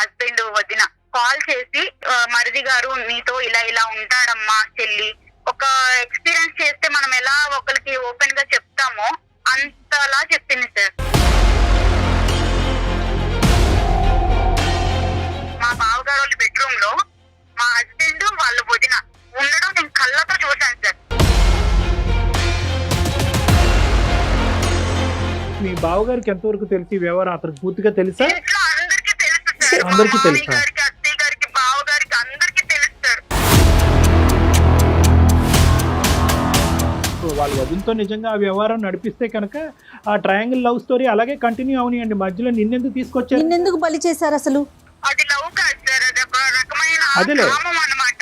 Husband వదిన call చేసి మరిది గారు నీతో ఇలా ఇలా ఉంటాడమ్మా చెల్లి, ఒక ఎక్స్పీరియన్స్ చేస్తే మనం ఎలా ఒకరికి ఓపెన్ గా చెప్తామో అంతలా చెప్పింది సార్. మా బావగారు వాళ్ళ బెడ్రూమ్ లో మా హస్బెండ్ వాళ్ళ వదిన ఉండడం నేను కళ్ళతో చూసాను సార్. మీ బావగారికి ఎంతవరకు తెలిసి వ్యవహారం అతనికి పూర్తిగా తెలుసా? ఇంట్లో అందరికీ తెలుసు సార్. మా అందరికీ మామయ్య తెలుసా? గారికి, అత్తయ్య గారికి, బావ గారికి అందరికీ తెలుసు సార్. వాళ్ళ వదినతో నిజంగా ఆ వ్యవహారం నడిపిస్తే కనుక ఆ ట్రయాంగిల్ లవ్ స్టోరీ అలాగే కంటిన్యూ అవనియండి. మధ్యలో నిన్నెందుకు తీసుకొచ్చారు? నిన్నెందుకు బలి చేశారు అసలు? అది లవ్ కాదు సార్, అది ఒక రకమైన అదేలే. కామం అన్నమాట.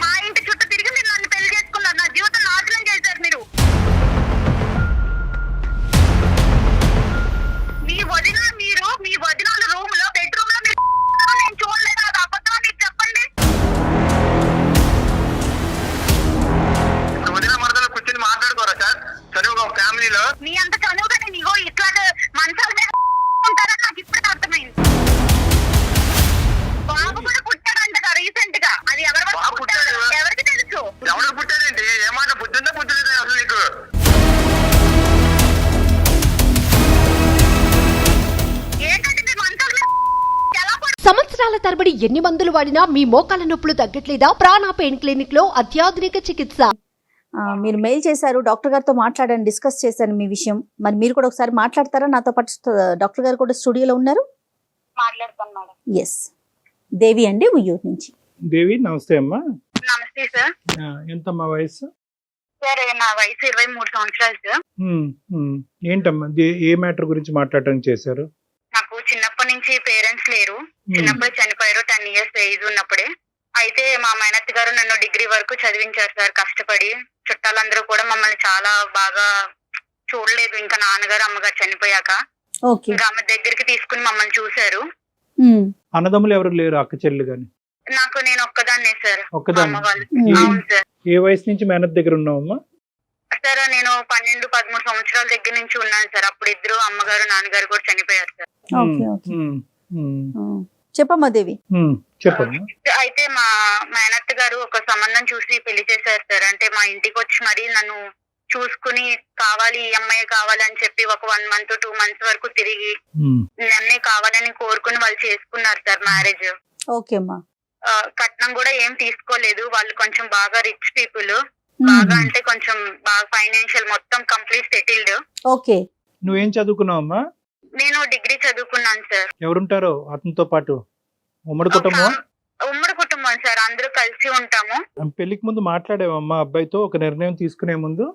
మా ఇంటి చుట్టూ తిరిగి మీరు నన్ను పెళ్లి చేసుకున్నారు, నా జీవితం నాశనం చేశారు మీరు. మీ వదిన మీరు మీ వదినాల రూమ్ లో బెడ్రూమ్ లో మీరు నేను చూడలేదు, అది అబద్ధం అని మీరు చెప్పండి. వదిన మరదలు కూర్చొని మాట్లాడుకోరా సార్ చదువుగా ఫ్యామిలీలో? మీ అంత చనువుగా నేను ఇగో ఇట్లాగా మంచాల మీద ఉంటారని నాకు ఇప్పుడే అర్థమైంది. బాబు కూడా పుట్టాడంట రీసెంట్ గా, అది ఎవరి వల్ల బాబు పుట్టాడు పుట్టాడు? ఎవరికి తెలుసు? ఎవరికి పుట్టారేంటి? ఏమాట బుద్ధిందా బుద్ధి లేదా అసలు నీకు? ఏంటంటే మీరు మంచాల మీద ఎలా పడు సంవత్సరాల తరబడి ఎన్ని మందులు వాడినా మీ మోకాల నొప్పులు తగ్గట్లేదా? ప్రాణ పెయిన్ క్లినిక్ లో అత్యాధునిక చికిత్స. మీరు మెయిల్ చేశారు, డాక్టర్ గారితో మాట్లాడాను, డిస్కస్ చేశాను మీ విషయం. మరి మీరు కూడా ఒకసారి మాట్లాడతారా? నాతో పాటు డాక్టర్ గారు కూడా స్టూడియోలో ఉన్నారు. మాట్లాడతాను మేడం. ఎస్, దేవి అండి, ఉయ్యూరు నుంచి. దేవి నమస్తే అమ్మా. నమస్తే సార్. ఎంతమ్మా వయసు? సార్ నా వయసు 23 సంవత్సరాలు సార్. ఏంటమ్మా ఏ మ్యాటర్ గురించి మాట్లాడటం చేశారు? నాకు చిన్నప్పటి నుంచి పేరెంట్స్ లేరు, చిన్నప్పుడు చనిపోయారు. 10 years ఏజ్ ఉన్నప్పుడే. అయితే మా మేనత్త గారు నన్ను డిగ్రీ వరకు చదివించారు సార్ కష్టపడి. చుట్టాలందరూ కూడా మమ్మల్ని చాలా బాగా చూడలేదు, ఇంకా నాన్నగారు అమ్మగారు చనిపోయాక. ఓకే. ఇంకా ఆమె దగ్గరికి తీసుకుని మమ్మల్ని చూశారు. అన్నదమ్ములు ఎవరు లేరు? అక్క చెల్లి గాని? నాకు నేను ఒక్కదాన్నే సార్. ఒక్కదాన్ని? అమ్మ వాళ్ళు. మ్మ్. అవును సార్. ఏ వయసు నుంచి మేనత్ దగ్గర ఉన్నావమ్మా? సార్ నేను 12-13 సంవత్సరాల దగ్గర నుంచి ఉన్నాను సార్. అప్పుడు ఇద్దరు అమ్మగారు నాన్నగారు కూడా చనిపోయారు సార్. Okay okay. చెప్పమ్మా దేవి. చెప్పమ్మా. అయితే మా మేనత్త గారు ఒక సంబంధం చూసి పెళ్లి చేశారు సార్. అంటే మా ఇంటికి వచ్చి మరి నన్ను చూసుకుని కావాలి ఈ అమ్మాయి కావాలని చెప్పి ఒక 1 month 2 months వరకు తిరిగి నన్నే కావాలని కోరుకుని వాళ్ళు చేసుకున్నారు సార్ మ్యారేజ్. ఓకే అమ్మా. కట్నం కూడా ఏం తీసుకోలేదు. వాళ్ళు కొంచెం బాగా రిచ్ పీపుల్, బాగా అంటే కొంచెం బాగా ఫైనాన్షియల్ మొత్తం కంప్లీట్ సెటిల్డ్. ఓకే. నువ్వేం చదువుకున్నావమ్మా? నేను డిగ్రీ చదువుకున్నాను సార్. ఎవరుంటారో అతనితో పాటు? ఉమ్మడి కుటుంబం? ఉమ్మడి కుటుంబం సార్, అందరూ కలిసి ఉంటాము. పెళ్లికి ముందు మాట్లాడేవమ్మా అబ్బాయితో ఒక నిర్ణయం తీసుకునే ముందు?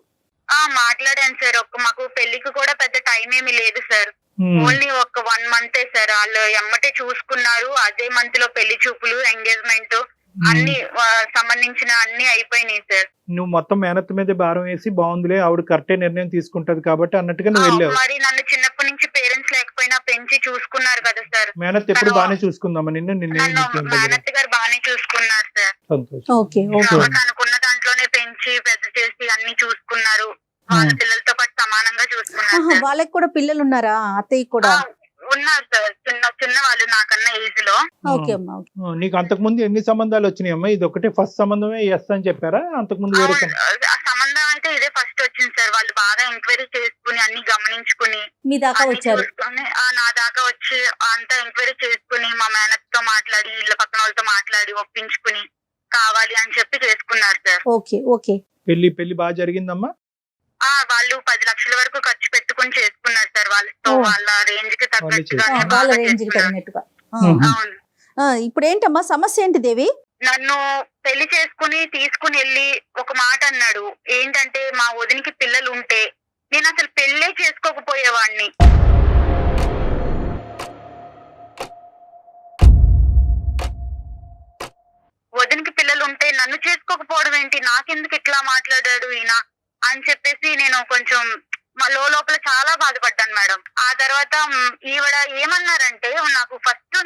మాట్లాడాను సార్. మాకు పెళ్లికి కూడా పెద్ద టైం ఏమీ లేదు సార్. ఓన్లీ ఒక 1 month సార్. వాళ్ళు ఎమ్మటే చూసుకున్నారు. అదే మంత్ లో పెళ్లి చూపులు, ఎంగేజ్మెంట్ అన్ని సంబంధించిన అన్ని అయిపోయినాయి సార్. నువ్వు మొత్తం మేనత్ మీద భారం వేసి బాగుందిలే ఆవిడ కరెక్టే నిర్ణయం తీసుకుంటది కాబట్టి అన్నట్టుగా నువ్వు వెళ్ళావు. మరి నన్ను చిన్నప్పటి నుంచి పేరెంట్స్ లేకపోయినా పెంచి చూసుకున్నారు కదా సార్. మేనత్ ఎప్పుడు బాగానే చూసుకుందామా నిన్ను? నన్ను మేనత్ గారు బాగానే చూసుకున్నారు సార్. సంతోషం. Okay okay. తనకున్న దాంట్లోనే పెంచి పెద్ద చేసి అన్ని చూసుకున్నారు. వాళ్ళ పిల్లలతో పాటు సమానంగా చూసుకున్నారు సార్. వాళ్ళకి కూడా పిల్లలు ఉన్నారా? అత్తయ్య కూడా ఉన్నారు సార్, చిన్న వాళ్ళు నాకన్నా ఏజ్ లో. ఓకే అమ్మా. నీకు అంతకు ముందు ఎన్ని సంబంధాలు వచ్చినాయి అమ్మా? ఇది ఒకటే ఫస్ట్ సంబంధమే ఎస్ అని చెప్పారా? అంతకు ముందు వేరే ఆ సంబంధం అయితే ఇదే ఫస్ట్ వచ్చింది సార్. వాళ్ళు బాగా ఎంక్వైరీ చేసుకుని అన్ని గమనించుకుని మీ దాకా అన్ని వచ్చారు? చూసుకొని, నా దాకా వచ్చి అంతా ఎంక్వైరీ చేసుకుని మా మేనత్తో మాట్లాడి ఇళ్ళ పక్కన వాళ్ళతో మాట్లాడి ఒప్పించుకుని కావాలి అని చెప్పి చేసుకున్నారు సార్. Okay okay. పెళ్లి బాగా జరిగిందమ్మా? వాళ్ళు 10 లక్షల వరకు ఖర్చు పెట్టుకుని చేసుకున్నారు సార్. వాళ్ళ రేంజ్ కి తగ్గట్టుగా వాళ్ళ రేంజ్ కి తగినట్టుగా. అవును. ఇప్పుడు ఏంటమ్మా సమస్య ఏంటి దేవి? నన్ను పెళ్లి చేసుకుని తీసుకుని వెళ్ళి ఒక మాట అన్నాడు. ఏంటంటే మా వదినికి పిల్లలు ఉంటే నేను అసలు పెళ్లే చేసుకోకపోయేవాడిని. వదినికి పిల్లలు ఉంటే నన్ను చేసుకోకపోవడం ఏంటి, నాకెందుకు ఇట్లా మాట్లాడాడు ఈయన అని చెప్పేసి నేను కొంచెం లోపల చాలా బాధపడ్డాను మేడం. ఆ తర్వాత ఈవిడ ఏమన్నారంటే,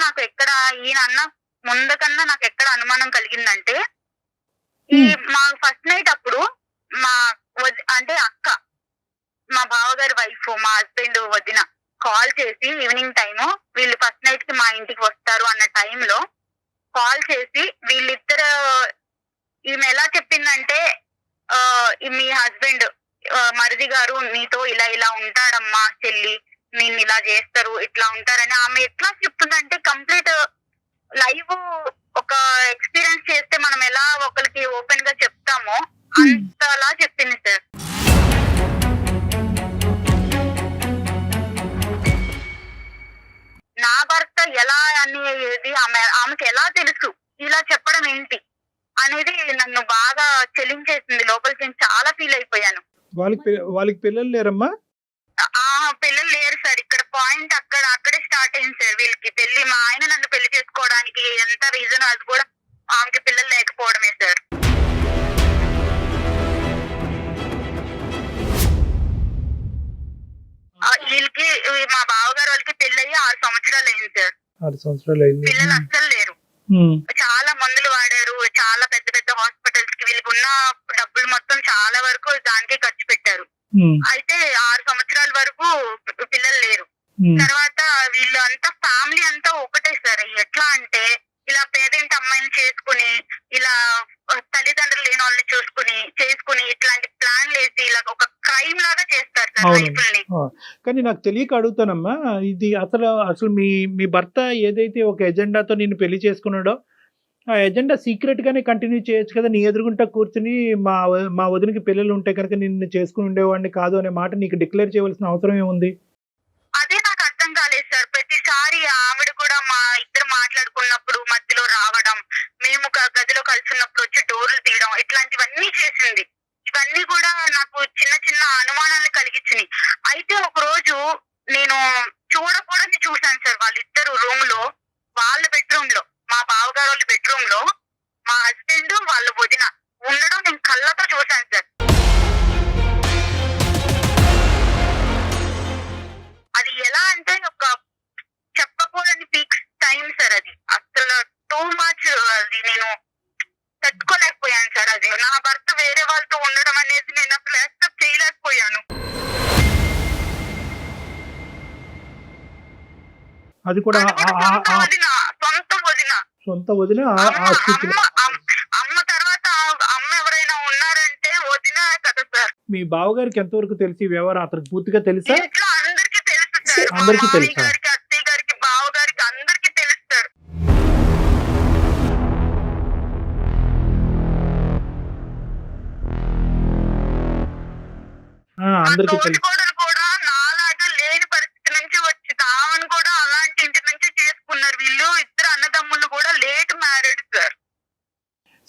నాకు ఎక్కడ ఈయన అన్న ముందు కన్నా నాకు ఎక్కడ అనుమానం కలిగిందంటే, ఈ మా ఫస్ట్ నైట్ అప్పుడు మా అంటే అక్క, మా బావగారి వైఫ్, మా హస్బెండ్ వదిన కాల్ చేసి ఈవినింగ్ టైము వీళ్ళు ఫస్ట్ నైట్ కి మా ఇంటికి వస్తారు అన్న టైంలో కాల్ చేసి వీళ్ళిద్దరు, ఈమె ఎలా చెప్పిందంటే మీ హస్బెండ్ మరిది గారు నీతో ఇలా ఇలా ఉంటాడమ్మా చెల్లి, నిన్ను ఇలా చేస్తారు ఇట్లా ఉంటారని ఆమె ఎట్లా చెప్తుందంటే కంప్లీట్ లైవ్ ఒక ఎక్స్పీరియన్స్ చేస్తే మనం ఎలా ఒకరికి ఓపెన్ గా చెప్తామో అంతలా చెప్పింది సార్. నా భర్త ఎలా అనేది ఆమెకి ఎలా తెలుసు, ఇలా చెప్పడం ఏంటి అనేది నన్ను బాగా చెలించేసింది. లోపలికి నేను చాలా ఫీల్ అయిపోయాను. వాళ్ళకి పిల్లలు లేరమ్మా? పిల్లలు లేరు సార్. ఇక్కడ పాయింట్ అక్కడే స్టార్ట్ అయింది సార్. వీళ్ళకి పెళ్లి, మా ఆయన నన్ను పెళ్లి చేసుకోవడానికి ఎంత రీజన్ అది కూడా ఆమెకి పిల్లలు లేకపోవడమే సార్. వీళ్ళకి మా బావగారు వాళ్ళకి పెళ్లి అయ్యి 6 సంవత్సరాలు అయింది సార్. 6 సంవత్సరాలు అయింది. పిల్లలు అస్సలు లేరు. చాలా మందులు వాడారు, చాలా పెద్ద పెద్ద హాస్పిటల్స్ కి వీళ్ళకి ఉన్న డబ్బులు మొత్తం చాలా వరకు దానికే ఖర్చు పెట్టారు. అయితే 6 సంవత్సరాల వరకు పిల్లలు లేరు. తర్వాత వీళ్ళు అంతా ఫ్యామిలీ అంతా ఒకటే సార్. ఎట్లా అంటే ఇలా పేదింటి అమ్మాయిని చేసుకుని, ఇలా తల్లిదండ్రులు లేని వాళ్ళని చేసుకుని ఇట్లాంటి ప్లాన్ వేసి ఇలా ఒక క్రైమ్ లాగా చేస్తారు సార్ లైఫ్ ని. కానీ నాకు తెలియక అడుగుతానమ్మా, ఇది అసలు మీ భర్త ఏదైతే ఒక ఎజెండాతో నిన్ను పెళ్లి చేసుకున్నాడో ఆ ఎజెండా సీక్రెట్ గానే కంటిన్యూ చేయొచ్చు కదా. నీ ఎదురుగుంటా కూర్చుని మా వదినకి పిల్లలు ఉంటే కనుక నిన్ను చేసుకుని ఉండేవాడిని కాదు అనే మాట నీకు డిక్లేర్ చేయవలసిన అవసరం ఏముంది? అదే నాకు అర్థం కాలేదు సార్. ప్రతిసారి ఆవిడ కూడా మా ఇద్దరు మాట్లాడుకున్నప్పుడు మధ్యలో రావడం, మేము గదిలో కలిసి ఉన్నప్పుడు వచ్చి డోర్లు తీయడం, ఇట్లాంటివన్నీ చేసింది. ఇవన్నీ కూడా నాకు చిన్న చిన్న అనుమానాలను కలిగించినాయి. అయితే ఒక రోజు నేను చూడకూడని చూశాను సార్. వాళ్ళిద్దరు రూమ్ లో, వాళ్ళ బెడ్రూమ్ లో, మా బావగారు వాళ్ళ బెడ్రూమ్ లో మా హస్బెండ్ వాళ్ళ వదిన ఉండడం నేను కళ్ళతో చూశాను సార్. అది ఎలా అంటే ఒక చెప్పకూడని పీక్ టైం సార్. అది అసలు టూ మచ్. అది నేను తట్టుకోలేకపోయాను సార్. అది నా భర్త వేరే వాళ్ళతో ఉండడం అనేది నేను అసలు యాక్సెప్ట్ చేయలేకపోయాను. అది కూడా సొంత వదిన. అమ్మ తర్వాత అమ్మ ఎవరైనా ఉన్నారంటే వదిన కదా సార్. మీ బావగారికి ఎంతవరకు తెలిసి వ్యవహారం అతనికి పూర్తిగా తెలుసా? ఇంట్లో అందరికీ తెలుసు సార్. అందరికీ తెలుసా? గారికి, అత్తయ్య గారికి, బావ గారికి అందరికీ తెలుసు సార్. అందరికీ తెలుసు. కూడా నాలాగా లేని పరిస్థితి నుంచి వచ్చి తామను కూడా అలాంటి ఇంటి నుంచి చేసుకున్నారు. వీళ్ళు ఇద్దరు అన్నదమ్ములు కూడా లేట్ మ్యారేడ్ సార్.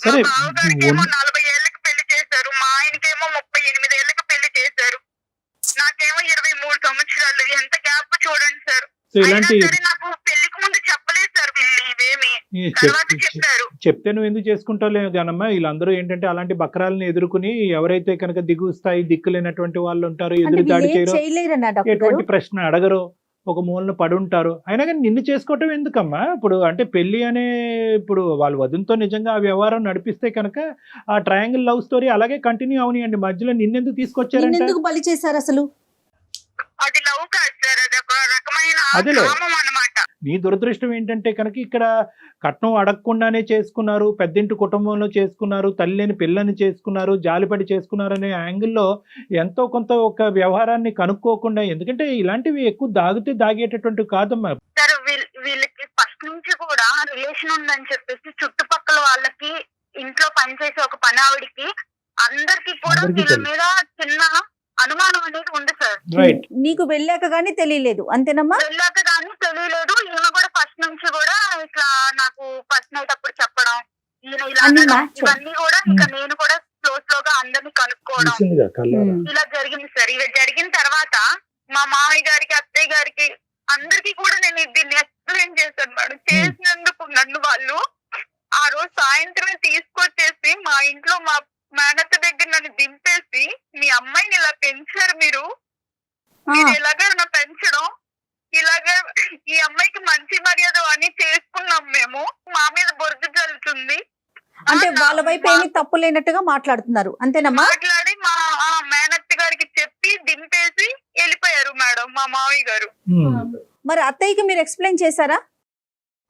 మా బావగారికేమో 40 ఏళ్ళకి పెళ్లి చేశారు, మా ఆయనకేమో 38 ఏళ్ళకి పెళ్లి చేశారు, నాకేమో 23 సంవత్సరాలు. ఎంత గ్యాప్ చూడండి సార్. సరే నాకు పెళ్లికి ముందు చెప్పలేదు సార్ వీళ్ళు ఇవేమి, తర్వాత చెప్పారు. చెప్తే నువ్వు ఎందుకు చేసుకుంటావు కానమ్మా. వీళ్ళందరూ ఏంటంటే అలాంటి బకరాలను ఎదుర్కొని ఎవరైతే కనుక దిగు స్థాయి దిక్కులేనటువంటి వాళ్ళు ఉంటారో, ఎదురు దాడి చేయరు, ఎటువంటి ప్రశ్న అడగరు, ఒక మూలన పడి ఉంటారు. అయినా కానీ నిన్ను చేసుకోవటం ఎందుకమ్మా? ఇప్పుడు అంటే పెళ్లి అనే ఇప్పుడు వాళ్ళ వదినతో నిజంగా ఆ వ్యవహారం నడిపిస్తే కనుక ఆ ట్రయాంగిల్ లవ్ స్టోరీ అలాగే కంటిన్యూ అవనియండి. మధ్యలో నిన్నెందుకు తీసుకొచ్చారంటే ఎందుకు బలి చేశారు అసలు? అది లవ్ కాదు సార్, అది ఒక రకమైన కామం అన్నమాట. నీ దురదృష్టం ఏంటంటే కనుక ఇక్కడ కట్నం అడగకుండానే చేసుకున్నారు, పెద్దింటి కుటుంబంలో చేసుకున్నారు, తల్లిని పిల్లని చేసుకున్నారు, జాలిపడి చేసుకున్నారు అనే యాంగిల్లో ఎంతో కొంత ఒక వ్యవహారాన్ని కనుక్కోకుండా, ఎందుకంటే ఇలాంటివి ఎక్కువ దాగేటటువంటి కాదమ్మా. సార్ వీళ్ళకి ఫస్ట్ నుంచి కూడా రిలేషన్ ఉందని చెప్పేసి చుట్టుపక్కల వాళ్ళకి, ఇంట్లో పనిచేసే ఒక పని ఆవిడికి, అందరికి కూడా వీళ్ళ మీద చిన్న అనుమానం అనేది ఉంది సార్. నీకు వెళ్ళాక గానీ తెలియలేదు అంతేనమ్మా? వెళ్ళాక గానీ తెలియలేదు. ఈయన కూడా ఫస్ట్ నుంచి కూడా ఇట్లా నాకు ఫస్ట్ నైట్ అప్పుడు చెప్పడం, ఈయన ఇలా ఇవన్నీ కూడా ఇంకా నేను కూడా స్లోగా అందరినీ కనుక్కోవడం ఇలా జరిగింది సార్. ఇవి జరిగిన తర్వాత మా మామయ్య గారికి, అత్తయ్య గారికి అందరికి కూడా నేను దీన్ని ఎక్స్ప్లెయిన్ చేశాను మేడం. చేసినందుకు నన్ను వాళ్ళు ఆ రోజు సాయంత్రమే తీసుకొచ్చేసి మా ఇంట్లో మా మేనత్త దగ్గర నన్ను దింపేసి, మీ అమ్మాయిని ఇలా పెంచారు మీరు ఇలాగే పెంచడం, ఇలాగే ఈ అమ్మాయికి మంచి మర్యాద అని చేసుకున్నాం మేము, మా మీద బొరుగు జల్లుతుంది అంటే వాళ్ళ వైపు ఏమి తప్పు లేనట్టుగా మాట్లాడుతున్నారు అంతేనమ్మా? మాట్లాడి మా మేనత్త గారికి చెప్పి దింపేసి వెళ్ళిపోయారు మేడం. మేడం మా మామయ్య గారు. మరి అత్తయ్యకి మీరు ఎక్స్ప్లెయిన్ చేశారా?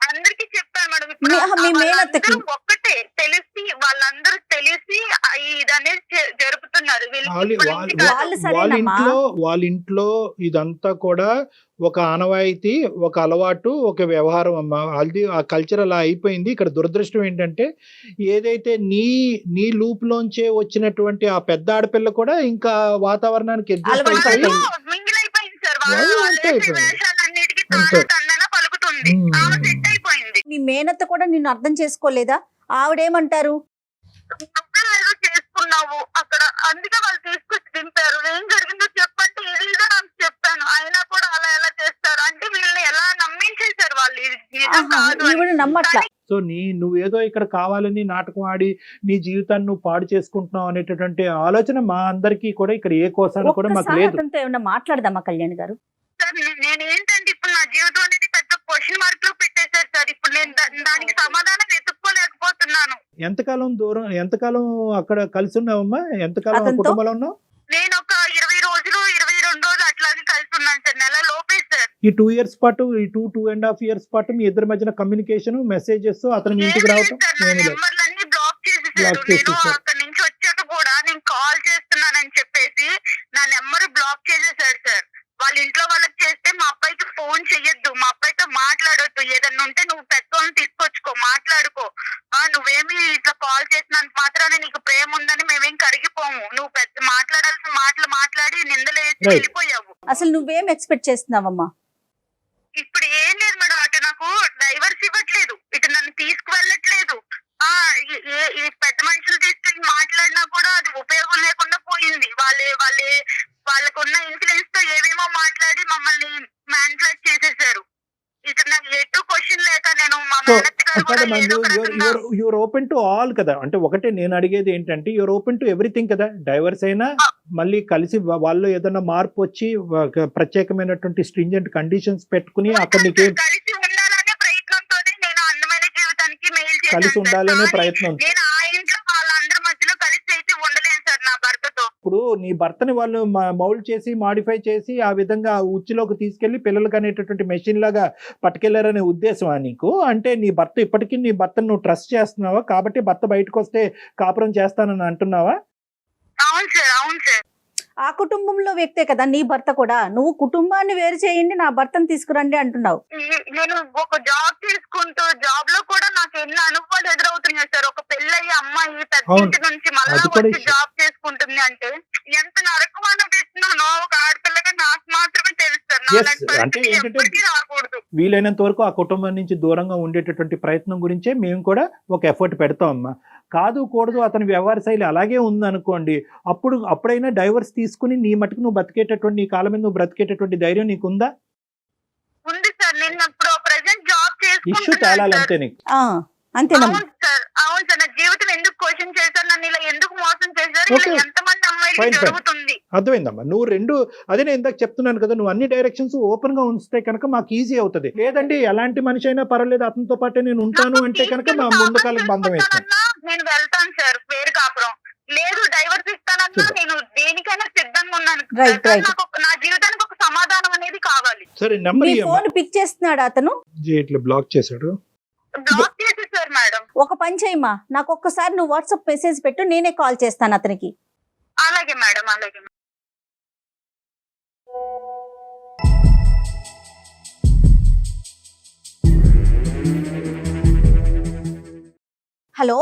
అందరికి చెప్పాను మేడం. ఇప్పుడు మీ మేనత్తకి వాళ్ళందరూ ఒక్కటే తెలిసి వాళ్ళందరూ తెలిసి ఇది అనేది జరుపుతున్నారు. వాళ్ళ ఇంట్లో ఇదంతా కూడా ఒక ఆనవాయితీ, ఒక అలవాటు, ఒక వ్యవహారం అమ్మా. అది ఆ కల్చర్ అలా అయిపోయింది. ఇక్కడ దురదృష్టం ఏంటంటే ఏదైతే నీ లూప్ లోంచే వచ్చినటువంటి ఆ పెద్ద ఆడపిల్ల కూడా ఇంకా వాతావరణానికి అడ్జస్ట్ అయిపోయింది. మింగిలైపోయింది సార్. వాళ్ళు వేషాలన్నిటికీ తందన పలుకుతుంది. ఆమె సెట్ అయిపోయింది. మీ మేనత్త కూడా నిన్ను అర్థం చేసుకోలేదా? ఆవిడేమంటారు? ఏదో చేసుకున్నావు అక్కడ, అందుకే వాళ్ళు తీసుకొచ్చి దింపారు. ఏం జరిగిందో చెప్పంటే ఏదో నాకు చెప్పాను. అయినా కూడా అలా ఎలా చేస్తారు అంటే వీళ్ళని ఎలా నమ్మించేశారు వాళ్ళు. నిజం కాదు నమ్మట్లా. సో నువ్వేదో ఇక్కడ కావాలని నాటకం ఆడి నీ జీవితాన్ని నువ్వు పాడు చేసుకుంటున్నావు అనేటటువంటి ఆలోచన మా అందరికీ కూడా ఇక్కడ ఏ కోసాన కూడా మాకు లేదు. ఏమన్నా మాట్లాడదామా కళ్యాణ్ గారు? సార్ నేను ఏంటంటే ఇప్పుడు నా జీవితం అనేది పెద్ద క్వశ్చన్ మార్క్ లో పెట్టేశారు సార్. ఇప్పుడు నేను దానికి సమాధానం వెతుక్కోలేకపోతున్నాను. ఎంతకాలం అక్కడ కలిసి ఉన్నావమ్మా? ఎంతకాలం కుటుంబంలో ఉన్నావు? నేను ఒక 20 రోజులు 22 రోజులు అట్లాగే కలిసి ఉన్నాను సార్. నెల లోపే సార్. ఈ 2 years పాటు, ఈ 2.5 years పాటు మీ ఇద్దరి మధ్యన కమ్యూనికేషన్, మెసేజెస్, అతను మీ ఇంటికి రావటం నెంబర్లన్నీ బ్లాక్ చేసేసారు. నేను అక్కడి నుంచి వచ్చాక కూడా నేను కాల్ చేస్తున్నానని చెప్పేసి నా నెంబర్ బ్లాక్ చేసేసారు సార్. వాళ్ళ ఇంట్లో వాళ్ళకి చేస్తే మా అబ్బాయికి ఫోన్ చెయ్యొద్దు, మా అబ్బాయితో మాట్లాడొద్దు, ఏదన్నా ఉంటే నువ్వు పెద్దోళ్ళని తీసుకొచ్చుకో, మాట్లాడుకో, నువ్వేమి ఇట్లా కాల్ చేసినంత మాత్రాన నీకు ప్రేమ ఉందని మేమేం కరిగిపోము, నువ్వు పెద్ద మాట్లాడాల్సిన మాటలు మాట్లాడి నిందలేసి వెళ్ళిపోయావు. అసలు నువ్వేం ఎక్స్పెక్ట్ చేస్తున్నావమ్మా? ఇప్పుడు ఏం లేదు మేడం, అటు నాకు డైవర్స్ ఇవ్వట్లేదు, ఇటు నన్ను తీసుకువెళ్ళట్లేదు. ఈ పెద్ద మనుషులు తీసుకెళ్ళి మాట్లాడినా కూడా అది ఉపయోగం లేకుండా పోయింది. వాళ్ళకున్న ఇన్ఫ్లుయెన్స్ తో ఏమేమో మాట్లాడి మమ్మల్ని మ్యానిపులేట్ చేసేసారు. ఇక్కడ నాకు ఎటు క్వశ్చన్ లేక నేను యూర్ ఓపెన్ టు ఆల్ కదా. అంటే ఒకటే నేను అడిగేది ఏంటంటే యూర్ ఓపెన్ టు ఎవ్రీథింగ్ కదా. డైవర్స్ అయినా మళ్ళీ కలిసి వాళ్ళు ఏదైనా మార్పు వచ్చి ప్రత్యేకమైనటువంటి స్ట్రింజెంట్ కండిషన్స్ పెట్టుకుని అక్కడ నీకేం కలిసి ఉండాలనే ప్రయత్నంతోనే నేను అందమైన జీవితానికి మెయిల్ చేశాను. కలిసి ఉండాలనే ప్రయత్నం. నేను ఆ ఇంట్లో వాళ్ళందరి మధ్యలో కలిసి అయితే ఉండలేను సార్ నా భర్తతో. ఇప్పుడు నీ భర్తని వాళ్ళు మౌల్డ్ చేసి, మాడిఫై చేసి ఆ విధంగా ఉచ్చులోకి తీసుకెళ్లి పిల్లలకు అనేటటువంటి మెషిన్ లాగా పట్టుకెళ్లారనే ఉద్దేశమా నీకు? అంటే నీ భర్త ఇప్పటికీ నీ భర్తను నువ్వు ట్రస్ట్ చేస్తున్నావా కాబట్టి భర్త బయటకు వస్తే కాపురం చేస్తానని అంటున్నావా? అవును సార్, అవును సార్. ఆ కుటుంబంలో వ్యక్తే కదా నీ భర్త కూడా. నువ్వు కుటుంబాన్ని వేరు చేయండి, నా భర్తను తీసుకురండి అంటున్నావు. నేను ఒక జాబ్ చేసుకుంటూ జాబ్ లో కూడా నాకు ఎన్ని అనుభవాలు ఎదురవుతున్నాయి సార్. ఒక పెళ్ళయ్యి అమ్మాయి పెద్ద నుంచి మళ్ళా వచ్చి జాబ్ చేసుకుంటుంది అంటే ఎంత నరకం అనిపిస్తున్నానో ఒక ఆడపిల్లగా నాకు మాత్రమే తెలుస్తారు. రాకూడదు. వీలైనంత వరకు ఆ కుటుంబం నుంచి దూరంగా ఉండేటటువంటి ప్రయత్నం గురించే మేము కూడా ఒక ఎఫర్ట్ పెడతాం అమ్మా. కాదు కూడదు అతని వ్యవహార శైలి అలాగే ఉంది అప్పుడైనా డైవర్స్ తీసుకుని నీ మటుకు నువ్వు బతికేటటువంటి, నీ కాలం మీద నువ్వు బ్రతికేటటువంటి ధైర్యం నీకుందా? ఉంది సార్. నేను ఇప్పుడు ప్రెజెంట్ జాబ్ ఇష్యూ తేలాలంతే నీకు. అంతేనమ్మా. అవును సార్. నా జీవితం ఎందుకు క్వశ్చన్ చేశారు, నన్ను ఇలా ఎందుకు మోసం చేశారు, ఇలా ఎంతమంది అమ్మాయిలు జరుగుతుంది. అర్థమైందమ్మా. నువ్వు అదే నేను ఇందాక చెప్తున్నాను కదా, నువ్వు అన్ని డైరెక్షన్స్ ఓపెన్ గా ఉంచితే కనుక మాకు ఈజీ అవుతుంది. లేదండి ఎలాంటి మనిషి అయినా పర్వాలేదు అతనితో పాటే నేను ఉంటాను అంటే కనుక మా ముందు కాలం బంధం వేస్తాను. నేను వెళ్తాను సార్ వేరు కాపురం. లేదు డైవర్స్ ఇస్తానన్నా నేను దేనికైనా సిద్ధంగా ఉన్నాను. నా జీవితానికి ఒక సమాధానం అనేది కావాలి. సరే నెంబర్ ఫోన్ పిక్ చేస్తున్నాడు అతను. ఇట్లా బ్లాక్ చేశాడు. బ్లాక్ చేసేసారు మేడం. ఒక పని చేయమ్మా, నాకు ఒక్కసారి నువ్వు వాట్సాప్ మెసేజ్ పెట్టు, నేనే కాల్ చేస్తాను అతనికి. అలాగే మేడం, అలాగే. హలో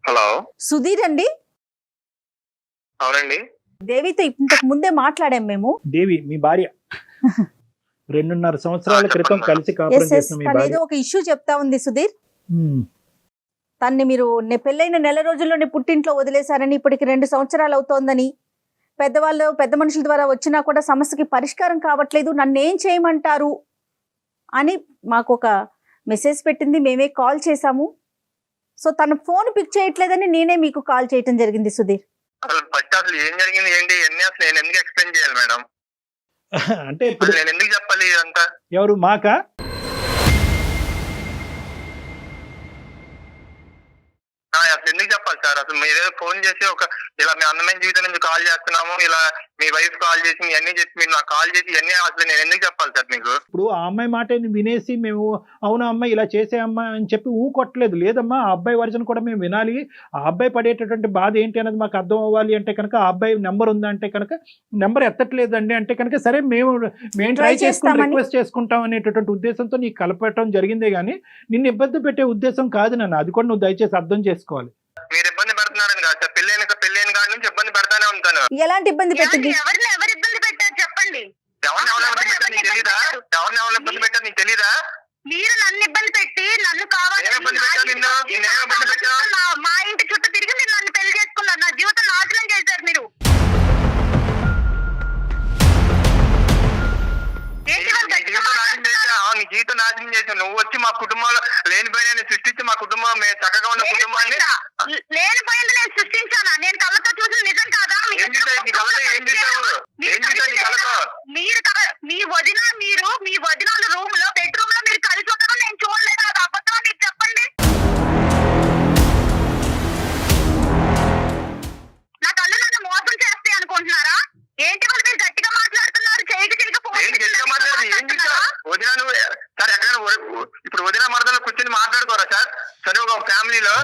హలో, సుధీర్ అండి? అవునండి. దేవితో ఇంతకు ముందే మాట్లాడాం మేము. దేవి మీ భార్య 2.5 సంవత్సరాల క్రితం కలిసి కాపురం చేసిన మీ భార్య. ఏదో ఒక ఇష్యూ చెప్తా ఉంది సుధీర్. తన్ని మీరు పెళ్ళైన నెల రోజుల్లోనే పుట్టింట్లో వదిలేశారని, ఇప్పటికి 2 సంవత్సరాలు అవుతోందని, పెద్ద మనుషుల ద్వారా వచ్చినా కూడా సమస్యకి పరిష్కారం కావట్లేదు, నన్ను ఏం చేయమంటారు అని మాకు ఒక మెసేజ్ పెట్టింది. మేమే కాల్ చేశాము. సో తన ఫోన్ పిక్ చేయట్లేదని నేనే మీకు కాల్ చేయటం జరిగింది సుధీర్. అసలు ఏం జరిగింది ఏంటి అసలు నేను ఎందుకు ఎక్స్ప్లెయిన్ చేయాలి మేడం? అంటే నేను ఎందుకు చెప్పాలి ఇదంతా? ఎవరు మాకా? అసలు ఎందుకు చెప్పాలి సార్? అసలు మీరేదో ఫోన్ చేసి ఒక ఇలా మీ అందమైన జీవితం నుంచి కాల్ చేస్తున్నాము, ఇలా మీ వైఫ్ కాల్ చేసి మీ అన్ని చెప్పి మీరు నాకు కాల్ చేసి ఇవన్నీ అసలు నేను ఎందుకు చెప్పాలి సార్ మీకు? ఇప్పుడు ఆ అమ్మాయి మాటని వినేసి మేము అవునా అమ్మాయి ఇలా చేసే అమ్మాయి అని చెప్పి కొట్టలేదు. లేదమ్మా, ఆ అబ్బాయి వర్జన్ కూడా మేము వినాలి. ఆ అబ్బాయి పడేటటువంటి బాధ ఏంటి అనేది మాకు అర్థం అవ్వాలి అంటే కనుక ఆ అబ్బాయి నెంబర్ ఉందంటే కనుక నెంబర్ ఎత్తట్లేదండి అంటే కనుక సరే మేము ట్రై చేసుకుని రిక్వెస్ట్ చేసుకుంటాం అనేటటువంటి ఉద్దేశంతో నీకు కలపటం జరిగిందే కానీ నిన్ను ఇబ్బంది పెట్టే ఉద్దేశం కాదు నాన్న. అది కూడా నువ్వు దయచేసి అర్థం చేసుకోవాలి. మీరు ఇబ్బంది పెడుతున్నారని కాదు సార్, పెళ్ళైన కాడి నుంచి ఇబ్బంది పెడతానే ఉంటాను. ఎలాంటి ఇబ్బంది పెట్టింది? ఎవరు ఇబ్బంది పెట్టారు చెప్పండి? ఎవరిని ఇబ్బంది పెట్టారు నీకు తెలీదా? ఎవరిని ఇబ్బంది పెట్టారు నీకు తెలీదా? మీరు నన్ను ఇబ్బంది పెట్టి నన్ను కావాలి మా ఇంటి చుట్టూ తిరిగి మీరు నన్ను పెళ్లి చేసుకున్నారు. నా జీవితం నాశనం చేశారు మీరు. నీ జీవితం నాశనం చేసావు. నువ్వు వచ్చి మా కుటుంబంలో లేనిపోయిన సృష్టించి మా కుటుంబం మేము చక్కగా ఉన్న కుటుంబాన్ని లేనిపోయింది నేను సృష్టించానా? నేను కళ్ళతో చూసిన నిజం కాదా? మీరు మీ వదినాలు రూమ్ లో బెడ్రూమ్ లో మీరు కలిసి ఉండడం నేను చూడలేదు. అది అబద్ధమా? మీరు చెప్పండి. నా కళ్ళు నన్ను మోసం చేస్తాయి అనుకుంటున్నారా? ఏంటి వాళ్ళు మీరు గట్టిగా మాట్లాడుతున్నారు? వదిన నువ్వు సార్ ఎక్కడ ఇప్పుడు వదిన మరదలు కూర్చొని మాట్లాడుకోరా సార్? సరే ఒక ఫ్యామిలీలో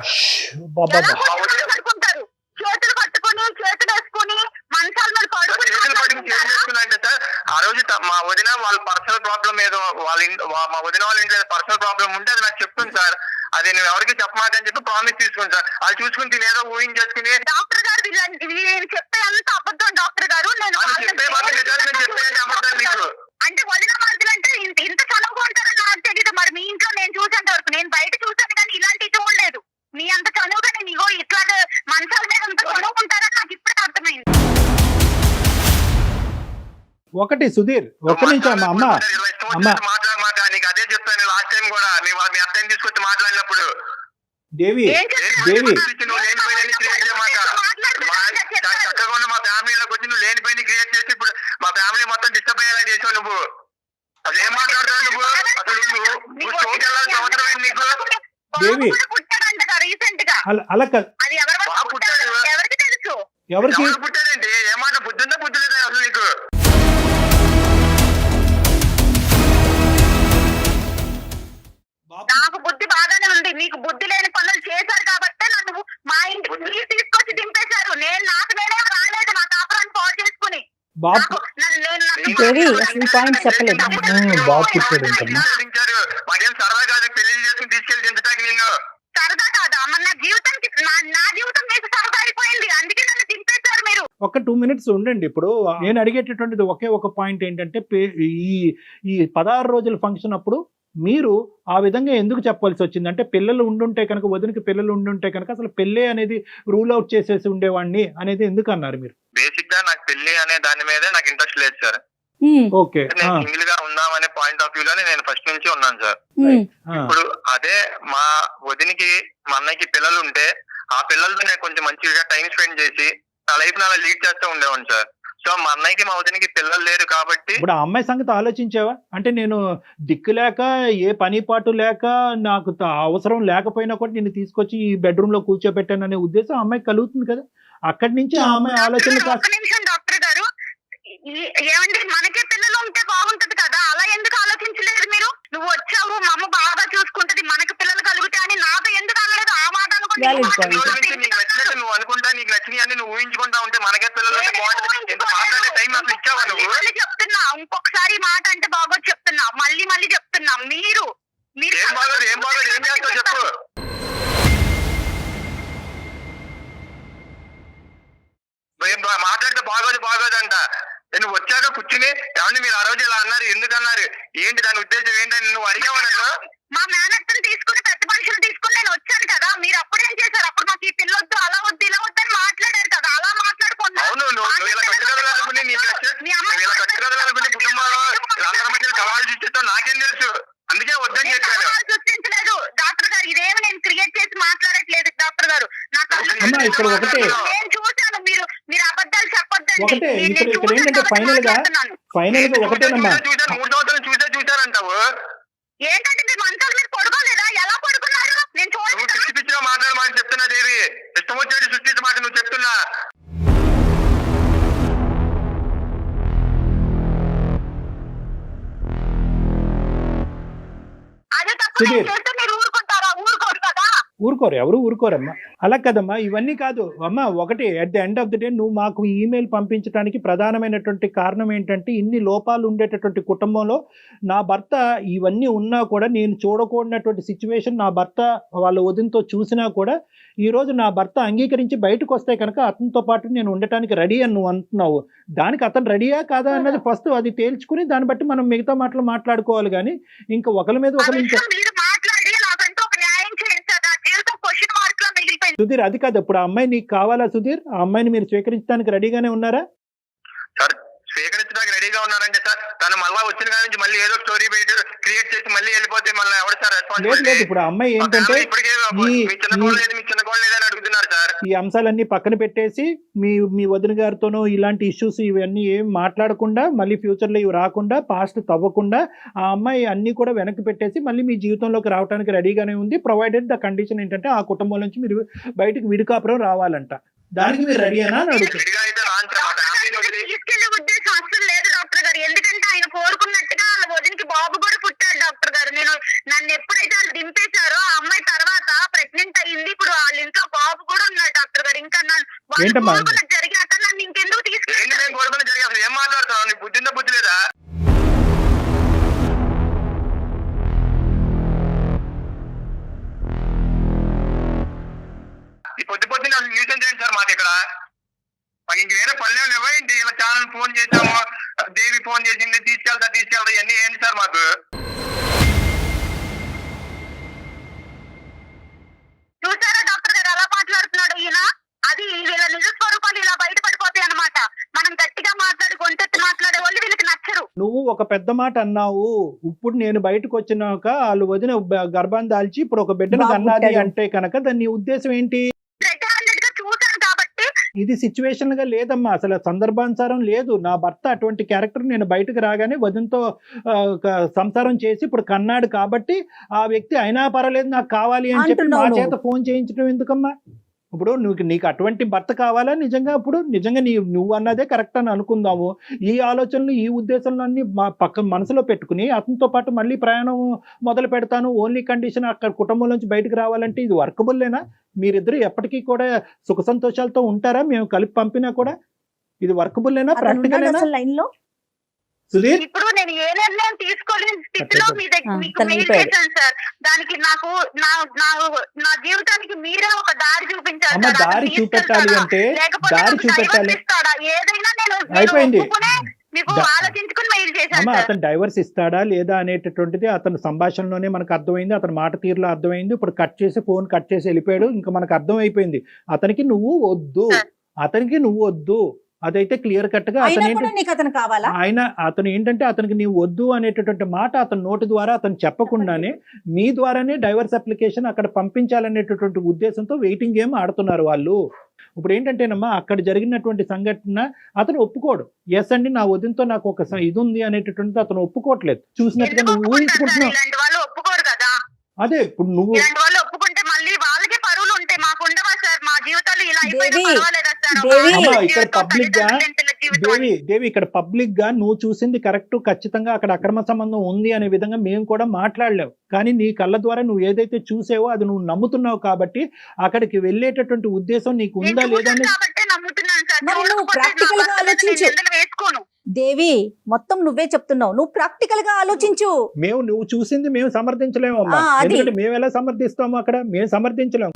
పడుకుంటారు, చేతులు పట్టుకుని చేతులు వేసుకుని మంచాల మీద చేతులు పట్టుకుని చేతులు వేసుకున్నా అంటే సార్ ఆ రోజు మా వదిన వాళ్ళ పర్సనల్ ప్రాబ్లం ఏదో మా వదిన వాళ్ళ ఇంట్లో పర్సనల్ ప్రాబ్లం ఉంటే అది నాకు చెప్తుంది సార్. అది నువ్వు ఎవరికి చెప్పమాకని చెప్పి ప్రామిస్ తీసుకుని సార్. అది చూసుకుని తినేదో ఊహించేసుకుని డాక్టర్ గారు నేను చెప్పే అంత అబద్ధం డాక్టర్ గారు. నేను చెప్పే అబద్ధం నీకు అంటే వదిన మార్కులు అంటే ఇంత చదువుకుంటారని నాకు తెలియదు. మరి మీ ఇంట్లో నేను చూసేంత వరకు నేను బయట చూసాను కానీ ఇలాంటివి చూడలేదు. మీ అంత చదువుగా నేను ఇగో ఇట్లాగా మంచాల మీద అంత చదువుకుంటారని నాకు ఇప్పుడే అర్థమైంది. ఒకటి సుధీర్, ఒక్క నిమిషం అమ్మ మాట్లాడమాక. నీకు అదే చెప్పాను లాస్ట్ టైం కూడా మీ అత్తని తీసుకొచ్చి మాట్లాడినప్పుడు. దేవి నువ్వు లేనిపోయిన క్రియేట్ చేయమాక. చక్కగా ఉన్న మా ఫ్యామిలీలోకి వచ్చి నువ్వు లేనిపోయిన క్రియేట్ చేసి ఇప్పుడు మా ఫ్యామిలీ మొత్తం డిస్టర్బ్ అయ్యేలా చేసావు నువ్వు. అసలు ఏం మాట్లాడుతున్నావు నువ్వు? అసలు నువ్వు షోకి వెళ్ళాల్సిన అవసరం ఏంటి నీకు? ఎవరికి తెలుసు? ఎవరికి పుట్టాడండి? ఏమాట బుద్ధి ఉందా బుద్ధి లేదా అసలు నీకు? నాకు బుద్ధి బాగానే ఉంది. మీకు బుద్ధి లేని పనులు చేశారు కాబట్టి నన్ను మా ఇంటికి మీరు తీసుకొచ్చి దింపేశారు. నాకు నేనే రాలేదు నా కాపురాన్ని పాడు చేసుకుని. మాకేం సరదా కాదు పెళ్లి చేసుకుని తీసుకెళ్లి దించడానికి. నిన్ను సరదా కాదా? మరి నా జీవితం మీకు సరదా అయిపోయింది. అందుకే నన్ను దింపేశారు మీరు. ఒక 2 minutes ఉండండి. ఇప్పుడు నేను అడిగేటటువంటిది ఒకే ఒక పాయింట్ ఏంటంటే ఈ 16 రోజుల ఫంక్షన్ అప్పుడు మీరు ఆ విధంగా ఎందుకు చెప్పాల్సి వచ్చింది? అంటే పిల్లలు ఉండుంటే కనుక, వదినకి పిల్లలు ఉండుంటే కనుక అసలు పెళ్ళి అనేది రూల్ అవుట్ చేసేసి ఉండేవాడిని అనేది ఎందుకు అన్నారు మీరు? బేసిక్ గా నాకు పెళ్లి అనే దాని మీద నాకు ఇంట్రెస్ట్ లేదు సార్. ఓకే, నేను సింగిల్ గా ఉందామనే పాయింట్ ఆఫ్ వ్యూ లోనే నేను ఫస్ట్ నుంచి ఉన్నాను సార్. ఇప్పుడు అదే మా వదినికి మా అన్నయ్యకి పిల్లలు ఉంటే ఆ పిల్లలతో నేను కొంచెం మంచిగా టైం స్పెండ్ చేసి నా లైఫ్ అలా లీడ్ చేస్తూ ఉండేవాడిని సార్. సో మా అన్నయ్యకి మా వదినికి పిల్లలు లేరు కాబట్టి ఇప్పుడు ఆ అమ్మాయి సంగతి ఆలోచించావా? అంటే నేను దిక్కు లేక ఏ పని పాటు లేక నాకు అవసరం లేకపోయినా కూడా నేను తీసుకొచ్చి ఈ బెడ్రూమ్ లో కూర్చోబెట్టాను అనే ఉద్దేశం ఆ అమ్మాయి కలుగుతుంది కదా. అక్కడి నుంచి ఆ అమ్మాయి ఆలోచన. డాక్టర్ గారు ఏమంటే మనకే పిల్లలు ఉంటే బాగుంటది కదా, అలా ఎందుకు ఆలోచించలేదు మీరు? నువ్వు వచ్చావు మా అమ్మ బాగా చూసుకుంటది మనకి పిల్లలు కలుగుతాయి అని నాతో ఎందుకు అనలేదు? ఆ మాట నువ్వు అనుకుంటా నీకు నచ్చినవి అన్ని నువ్వు ఊహించుకుంటా ఉంటే మనకే పిల్లలు చెప్తున్నా. ఇంకొకసారి మాట అంటే బాగోదు చెప్తున్నా, మళ్ళీ చెప్తున్నా. మీరు ఏం బాగోదు ఏం చేస్తావు చెప్పు. మాట్లాడితే బాగోదు అంట. నువ్వు వచ్చాక కూర్చుని ఏమంటే మీరు ఆ రోజు ఇలా అన్నారు ఎందుకు అన్నారు ఏంటి దాని ఉద్దేశం ఏంటని నువ్వు అడిగావా నన్ను? మా మేనత్తను తీసుకుని పెద్ద మనుషులు తీసుకుని నేను వచ్చాను కదా, మీరు అప్పుడేం చేశారు? అప్పుడు మాకు ఈ పిల్లొద్దు అలా వద్దు ఇలా వద్దు అని మాట్లాడారు కదా, అలా మాట్లాడుకున్నా. అవును నువ్వు ఇలా కట్టుకదలనుకుని కుటుంబంలో అందరి మధ్య సవాళ్ళు చూపిస్తావు నాకేం తెలుసు, అందుకే వద్దని చెప్పాను. సృష్టించలేదు డాక్టర్ గారు, ఇదేమి నేను క్రియేట్ చేసి మాట్లాడట్లేదు డాక్టర్ గారు. నేను చూశాను మీరు అబద్ధాలు చెప్పొద్దండి. ఇక్కడ ఏంటంటే ఫైనల్ గా ఒకటేనమ్మా, 3 సంవత్సరాలు చూసారంటావు. ఏంటంటే మీరు మంచాల మీద పడుకోలేదా? ఎలా పడుకున్నారు? నేను చూడండి పిచ్చి పిచ్చిగా మాట్లాడమని చెప్తున్నా దేవి. ఇష్టం వచ్చినట్టు సృష్టించమాట నువ్వు చెప్తున్నా. అదే తప్పు నేను చేస్తే మీరు ఊరుకుంటారా? ఊరుకోరు కదా. ఊరుకోరు, ఎవరు ఊరుకోరమ్మా. అలా కదమ్మా, ఇవన్నీ కాదు అమ్మా. ఒకటి, at the end of the day నువ్వు మాకు ఈమెయిల్ పంపించడానికి ప్రధానమైనటువంటి కారణం ఏంటంటే, ఇన్ని లోపాలు ఉండేటటువంటి కుటుంబంలో నా భర్త ఇవన్నీ ఉన్నా కూడా నేను చూడకూడనటువంటి సిచ్యువేషన్ నా భర్త వాళ్ళ వదినతో చూసినా కూడా ఈరోజు నా భర్త అంగీకరించి బయటకు వస్తే కనుక అతనితో పాటు నేను ఉండటానికి రెడీ అని నువ్వు అంటున్నావు. దానికి అతను రెడీయా కాదా అన్నది ఫస్ట్ అది తేల్చుకుని దాన్ని బట్టి మనం మిగతా మాటలు మాట్లాడుకోవాలి. కానీ ఇంకా ఒకరి మీద ఒకరు ఇంకా సుధీర్, అది కాదు. ఇప్పుడు ఆ అమ్మాయి నీకు కావాలా సుధీర్? ఆ అమ్మాయిని మీరు స్వీకరించడానికి రెడీగానే ఉన్నారా? సార్ స్వీకరించడానికి రెడీగా ఉన్నారంటే సార్ తను మళ్ళీ వచ్చిన కాడి నుంచి మళ్ళీ ఏదో స్టోరీ క్రియేట్ చేసి మళ్ళీ వెళ్ళిపోతే మళ్ళీ ఎవరు సార్ రెస్పాన్స్? లేదు, ఇప్పుడు ఆ అమ్మాయి ఏంటంటే మీ చిన్న కోళ్ళు లేదని అడుగుతున్నారు సార్. ఈ అంశాలన్నీ పక్కన పెట్టేసి మీ వదిన గారితోనో ఇలాంటి ఇష్యూస్ ఇవన్నీ ఏం మాట్లాడకుండా, మళ్ళీ ఫ్యూచర్లో ఇవి రాకుండా, పాస్ట్ తవ్వకుండా ఆ అమ్మాయి అన్ని కూడా వెనక్కి పెట్టేసి మళ్ళీ మీ జీవితంలోకి రావడానికి రెడీగానే ఉంది. ప్రొవైడెడ్ ద కండిషన్ ఏంటంటే ఆ కుటుంబం నుంచి మీరు బయటకు విడికాపురం రావాలంట. దానికి మీరు రెడీనా అని అడుగుతారు. తీసుకెళ్లే ఉద్దేశం అసలు లేదు డాక్టర్ గారు. ఎందుకంటే ఆయన కోరుకున్నట్టుగా వాళ్ళ వదినకి బాబు కూడా పుట్టాడు డాక్టర్ గారు. నన్ను ఎప్పుడైతే వాళ్ళు దింపేశారో ఆ అమ్మాయి తర్వాత ప్రెగ్నెంట్ అయ్యింది. ఇప్పుడు వాళ్ళ ఇంట్లో బాబు కూడా ఉన్నాడు డాక్టర్ గారు. ఇంకా జరిగాక నన్ను ఇంకెందుకు తీసుకెళ్ళి? ఏం మాట్లాడుతున్నావు? నీకు బుద్ధిందా బుద్ధి లేదా? పొద్దున న్యూసెన్స్ ఏంటి సార్ మాది ఇక్కడ? మాకు ఇంక వేరే పనులు ఇవ్వండి. ఇలా ఛానల్ ఫోన్ చేసాము, దేవి ఫోన్ చేసింది, తీసుకెళ్తా ఇవన్నీ ఏంటి సార్ మాకు? చూసారా డాక్టర్ గారు ఎలా మాట్లాడుతున్నాడు ఈయన? అది వీళ్ళ నిజ స్వరూపాలు ఇలా బయటపడిపోతాయి అన్నమాట. మనం గట్టిగా మాట్లాడి కొంటెత్తి మాట్లాడే వాళ్ళు వీళ్ళకి నచ్చరు. నువ్వు ఒక పెద్ద మాట అన్నావు. ఇప్పుడు నేను బయటకు వచ్చినాక వాళ్ళు వదిన గర్భాన్ని దాల్చి ఇప్పుడు ఒక బిడ్డను కన్నది అంటే కనుక దాని ఉద్దేశం ఏంటి? చూసాను కాబట్టి ఇది సిచ్యువేషన్ గా లేదమ్మా, అసలు సందర్భానుసారం లేదు. నా భర్త అటువంటి క్యారెక్టర్ నేను బయటకు రాగానే వదినతో సంసారం చేసి ఇప్పుడు కన్నాడు కాబట్టి ఆ వ్యక్తి అయినా పర్వాలేదు నాకు కావాలి అని చెప్పి మా చేత ఫోన్ చేయించడం ఎందుకమ్మా? ఇప్పుడు నీకు అటువంటి భర్త కావాలా నిజంగా? ఇప్పుడు నిజంగా నువ్వు అన్నదే కరెక్ట్ అని అనుకుందాము. ఈ ఆలోచనలు ఈ ఉద్దేశంలో అన్ని మా పక్క మనసులో పెట్టుకుని అతనితో పాటు మళ్ళీ ప్రయాణం మొదలు పెడతాను, ఓన్లీ కండిషన్ అక్కడ కుటుంబం నుంచి బయటకు రావాలంటే ఇది వర్కబుల్లేనా? మీరిద్దరు ఎప్పటికీ కూడా సుఖ సంతోషాలతో ఉంటారా? మేము కలిపి పంపినా కూడా ఇది వర్కబుల్లేనా? ప్రాక్టికల్ లైన్ లో సుధీర్, ఇప్పుడు నేను ఏ నిర్ణయం తీసుకోలేని స్థితిలో మీకు మెయిల్ చేశాను సార్. దానికి నాకు నా జీవితానికి మీరే ఒక దారి చూపించారు. దారి చూపెట్టాలి అంటే దారి చూపెట్టాలి. ఏదైనా నేను అయిపోయింది. మీకు ఆలోచించుకుని మెయిల్ చేశాను. అతను డైవర్స్ ఇస్తాడా లేదా అనేటటువంటిది అతని సంభాషణలోనే మనకు అర్థమైంది, అతని మాట తీరులో అర్థమైంది. ఇప్పుడు ఫోన్ కట్ చేసి వెళ్ళిపోయాడు. ఇంకా మనకు అర్థం అయిపోయింది అతనికి నువ్వు వద్దు. అదైతే క్లియర్ కట్ గా అతను ఏంటంటే అతనికి నీవు వద్దు అనేటటువంటి మాట అతని నోటి ద్వారా అతను చెప్పకుండానే మీ ద్వారానే డైవర్స్ అప్లికేషన్ అక్కడ పంపించాలనేటటువంటి ఉద్దేశంతో వెయిటింగ్ గేమ్ ఆడుతున్నారు వాళ్ళు. ఇప్పుడు ఏంటంటేనమ్మా అక్కడ జరిగినటువంటి సంఘటన అతను ఒప్పుకోడు. ఎస్ అండి నా వదినతో నాకు ఒక ఇది ఉంది అనేటటువంటిది అతను ఒప్పుకోవట్లేదు. చూసినట్టుగా నువ్వు ఊహించుకుంటున్నావు. అదే ఇప్పుడు నువ్వు ఒప్పుకుంటే మళ్ళీ వాళ్ళకే పరువులు ఉంటాయి, మాకు ఉండవా సార్? మా జీవితాలు ఇలా ఇక్కడ పబ్లిక్ గా నువ్వు చూసింది కరెక్ట్, ఖచ్చితంగా అక్కడ అక్రమ సంబంధం ఉంది అనే విధంగా మేము కూడా మాట్లాడలేవు. కానీ నీ కళ్ళ ద్వారా నువ్వు ఏదైతే చూసావో అది నువ్వు నమ్ముతున్నావు కాబట్టి అక్కడికి వెళ్ళేటటువంటి ఉద్దేశం నీకు ఉందా లేదా అని దేవి మొత్తం నువ్వే చెప్తున్నావు. నువ్వు ప్రాక్టికల్ గా ఆలోచించు. నువ్వు చూసింది మేము సమర్థించలేము అమ్మా. ఎందుకంటే మేము ఎలా సమర్థిస్తాము? అక్కడ మేము సమర్థించలేము.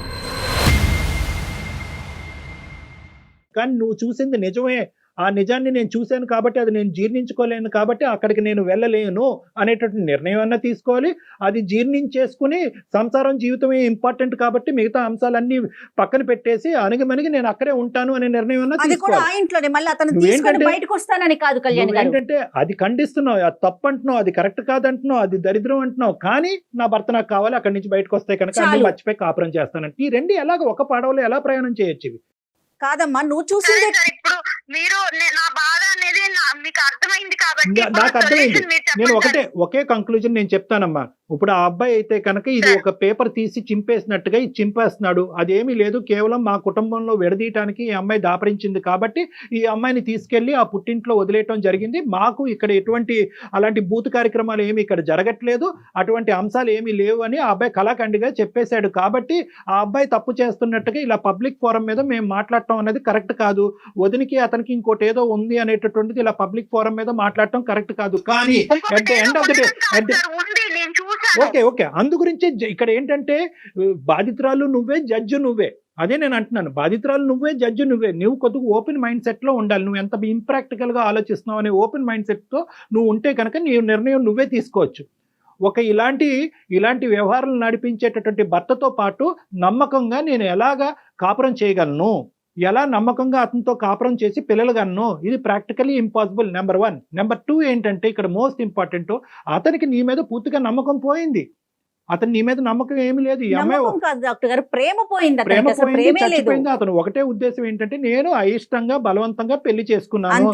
కానీ నువ్వు చూసింది నిజమే. ఆ నిజాన్ని నేను చూశాను కాబట్టి అది నేను జీర్ణించుకోలేను కాబట్టి అక్కడికి నేను వెళ్ళలేను అనేటటువంటి నిర్ణయం అన్నా తీసుకోవాలి. అది జీర్ణించేసుకుని సంసారం జీవితమే ఇంపార్టెంట్ కాబట్టి మిగతా అంశాలన్నీ పక్కన పెట్టేసి అణిగిమణిగి నేను అక్కడే ఉంటాను అనే నిర్ణయం అన్నా తీసుకోవాలి. ఏంటంటే అది ఖండిస్తున్నావు, అది తప్పు అంటున్నావు, అది కరెక్ట్ కాదంటున్నావు, అది దరిద్రం అంటున్నావు. కానీ నా భర్త నాకు కావాలి, అక్కడి నుంచి బయటకు వస్తే కనుక అన్ని మర్చిపోయి కాపురం చేస్తానంటే ఈ రెండు ఎలాగ ఒక పడవలో ఎలా ప్రయాణం చేయొచ్చు? ఇవి కాదమ్మా నువ్వు చూసింది. ఇప్పుడు మీరు నా బాధ అనేది మీకు అర్థమైంది కాబట్టి నాకు అర్థమైంది. నేను ఒకే కంక్లూజన్ నేను చెప్తానమ్మా. ఇప్పుడు ఆ అబ్బాయి అయితే కనుక ఇది ఒక పేపర్ తీసి చింపేసినట్టుగా ఇది చింపేస్తున్నాడు. అదేమీ లేదు, కేవలం మా కుటుంబంలో విడదీయటానికి ఈ అమ్మాయి దాపరించింది కాబట్టి ఈ అమ్మాయిని తీసుకెళ్లి ఆ పుట్టింట్లో వదిలేయటం జరిగింది. మాకు ఇక్కడ ఎటువంటి అలాంటి బూత్ కార్యక్రమాలు ఏమి ఇక్కడ జరగట్లేదు, అటువంటి అంశాలు ఏమీ లేవు అని ఆ అబ్బాయి కళాఖండిగా చెప్పేశాడు. కాబట్టి ఆ అబ్బాయి తప్పు చేస్తున్నట్టుగా ఇలా పబ్లిక్ ఫోరం మీద మేము మాట్లాడటం అనేది కరెక్ట్ కాదు. వదినికి అతనికి ఇంకోటి ఏదో ఉంది అనేటటువంటిది ఇలా పబ్లిక్ ఫోరం మీద మాట్లాడటం కరెక్ట్ కాదు. కానీ at the end of the day okay అందు గురించి ఇక్కడ ఏంటంటే బాధితురాలు నువ్వే, జడ్జి నువ్వే. అదే నేను అంటున్నాను, బాధితురాలు నువ్వే, జడ్జి నువ్వే. నువ్వు కొద్దిగా ఓపెన్ మైండ్ సెట్ లో ఉండాలి. నువ్వు ఎంత ఇంప్రాక్టికల్ గా ఆలోచిస్తున్నావు అనే ఓపెన్ మైండ్ సెట్ తో నువ్వు ఉంటే కనుక నీ నిర్ణయం నువ్వే తీసుకోవచ్చు. ఒక ఇలాంటి వ్యవహారాలు నడిపించేటటువంటి భర్తతో పాటు నమ్మకంగా నేను ఎలాగా కాపురం చేయగలను, ఎలా నమ్మకంగా అతనితో కాపురం చేసి పిల్లలు కన్ను, ఇది ప్రాక్టికలీ ఇంపాసిబుల్. నెంబర్ 1. నెంబర్ 2 ఏంటంటే ఇక్కడ మోస్ట్ ఇంపార్టెంట్, అతనికి నీ మీద పూర్తిగా నమ్మకం పోయింది. అతను నీ మీద నమ్మకం ఏమి లేదు. ఈ అమ్మాయి డాక్టర్ గారు ప్రేమ పోయింది, చచ్చిపోయింది. అతను ఒకటే ఉద్దేశం ఏంటంటే నేను అయిష్టంగా బలవంతంగా పెళ్లి చేసుకున్నాను.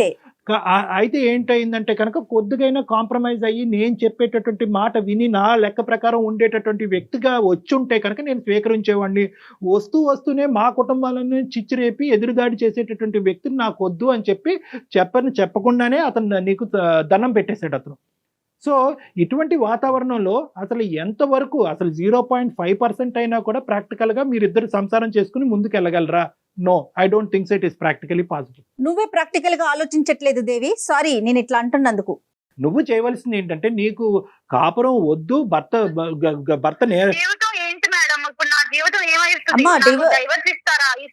అయితే ఏంటయిందంటే కనుక కొద్దిగైనా కాంప్రమైజ్ అయ్యి నేను చెప్పేటటువంటి మాట విని నా లెక్క ప్రకారం ఉండేటటువంటి వ్యక్తిగా వచ్చుంటే కనుక నేను స్వీకరించేవాడిని. వస్తూనే మా కుటుంబాలను చిచ్చురేపి ఎదురుదాడి చేసేటటువంటి వ్యక్తిని నాకు వద్దు అని చెప్పకుండానే అతను నీకు దండం పెట్టేశాడు అతను. సో ఇటువంటి వాతావరణంలో అసలు ఎంతవరకు అసలు 0.5% అయినా కూడా ప్రాక్టికల్గా మీరిద్దరు సంసారం చేసుకుని ముందుకు వెళ్ళగలరా? No, I don't think it is practically possible. నువ్వే ప్రాక్టికల్ గా ఆలోచించట్లేదు దేవి. సారీ నేను ఇట్లా అంటున్నందుకు. నువ్వు చేయవలసింది ఏంటంటే నీకు కాపురం వద్దు, భర్త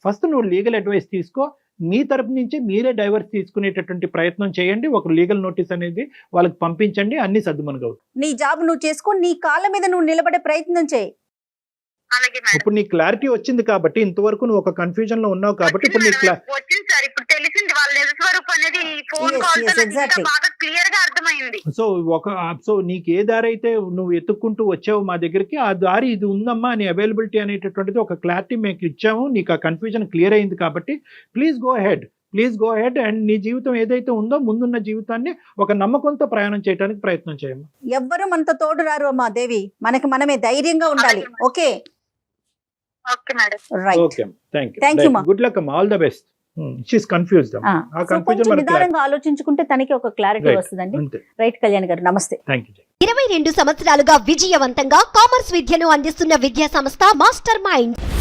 ఫస్ట్ నువ్వు లీగల్ అడ్వైస్ తీసుకో. మీ తరపు నుంచి మీరే డైవర్స్ తీసుకునేటటువంటి ప్రయత్నం చేయండి. ఒక లీగల్ నోటీస్ అనేది వాళ్ళకి పంపించండి, అన్ని సర్దుమనుగవు. నీ జాబ్ నువ్వు చేసుకో, నీ కాళ్ళ మీద నువ్వు నిలబడే ప్రయత్నం చేయి. ఇప్పుడు నీ క్లారిటీ వచ్చింది కాబట్టి, ఇంతవరకు నువ్వు ఒక కన్ఫ్యూజన్ లో ఉన్నావు కాబట్టి ఇప్పుడు నీ తెలిసింది వాళ్ళ నిజ స్వరూపం అనేది ఫోన్ కాల్ బాగా క్లియర్ గా అర్థమైంది. సో నీకు ఏ దారి అయితే నువ్వు ఎత్తుక్కుంటూ వచ్చావు మా దగ్గరికి, ఆ దారి ఇది ఉందమ్మా అని అవైలబిలిటీ అనేటటువంటిది ఒక క్లారిటీ మీకు ఇచ్చాము. నీకు ఆ కన్ఫ్యూజన్ క్లియర్ అయింది కాబట్టి ప్లీజ్ గో హెడ్ అండ్ నీ జీవితం ఏదైతే ఉందో ముందున్న జీవితాన్ని ఒక నమ్మకంతో ప్రయాణం చేయడానికి ప్రయత్నం చేయమ్మా. ఎవ్వరు మనతో తోడు రారు అమ్మా దేవి, మనకి మనమే ధైర్యంగా ఉండాలి. Okay madam, okay, thank you. Good luck అమ్మా, all the best. She's confused. నిదానంగా ఆలోచించుకుంటే తనకి ఒక క్లారిటీ వస్తుందండి. రైట్ కళ్యాణ్ గారు, నమస్తే. Thank you. 22 సంవత్సరాలుగా విజయవంతంగా కామర్స్ విద్యను అందిస్తున్న విద్యా సంస్థ మాస్టర్ మైండ్స్.